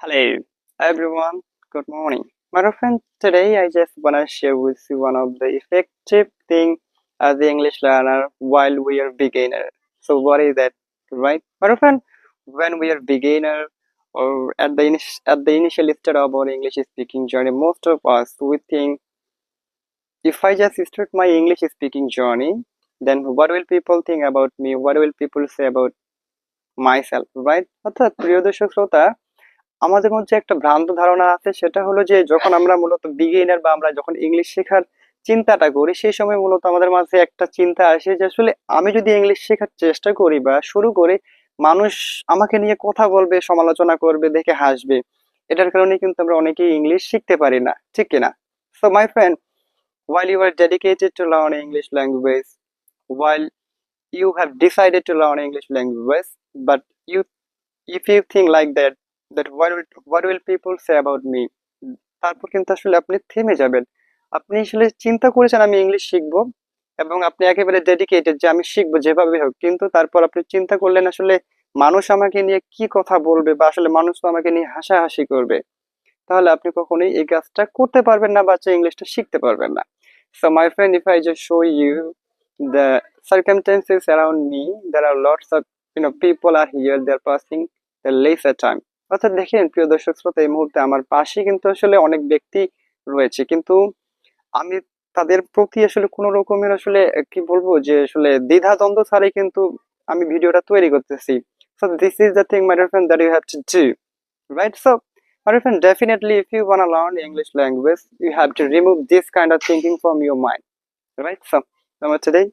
Hello, everyone. Good morning. My dear friend, today I just wanna share with you one of the effective thing as the English learner while we are beginner. So what is that, right? My dear friend, when we are beginner or at the initial stage of our English speaking journey, most of us we think if I just start my English speaking journey, then what will people think about me? What will people say about myself, right? অর্থাৎ প্রিয় দর্শক শ্রোতা, আমাদের মধ্যে একটা ভ্রান্ত ধারণা আছে, সেটা হলো যে যখন আমরা মূলত বিগিনার বা আমরা যখন ইংলিশ শেখার চিন্তাটা করি, সেই সময় মূলত আমাদের মাঝে একটা চিন্তা আসে যে আসলে আমি যদি ইংলিশ শেখার চেষ্টা করি বা শুরু করি, মানুষ আমাকে নিয়ে কথা বলবে, সমালোচনা করবে, দেখে হাসবে। এটার কারণে কিন্তু আমরা অনেকেই ইংলিশ শিখতে পারি না, ঠিক কিনা? So my friend, while you are dedicated to learn English language, while you have decided to learn English language, but you if you think like that what will people say about me, তারপর কিন্তু আসলে আপনি থেমে যাবেন। আপনি আসলে চিন্তা করেছেন আমি ইংলিশ শিখবো এবং আপনি একেবারে ডেডিকেটেড যে আমি শিখবো যেভাবে হোক, কিন্তু তারপর আপনি চিন্তা করলেন আসলে মানুষ আমাকে নিয়ে কি কথা বলবে বা আসলে মানুষ তো আমাকে নিয়ে হাসাহাসি করবে। তাহলে আপনি কখনোই এই কাজটা করতে পারবেন না বা ইংলিশটা শিখতে পারবেন না। So my friend, if I just show you the circumstances around me, there are lots of people are here, they're passing the leisure time. অর্থাৎ দেখেন প্রিয় দর্শক শ্রোতা, এই মুহূর্তে আমার পাশে কিন্তু আসলে অনেক ব্যক্তি রয়েছে, কিন্তু আমি তাদের প্রতি আসলে কোনো রকমের আসলে কি বলবো যে আসলে দ্বিধা দ্বন্দ্ব ছাড়াই কিন্তু আমি ভিডিওটা তৈরি করতেছি। So this is the thing, my dear friend, that you have to do, right? So my dear friend, definitely if you want to learn English language, you have to remove this kind of thinking from your mind, right? So today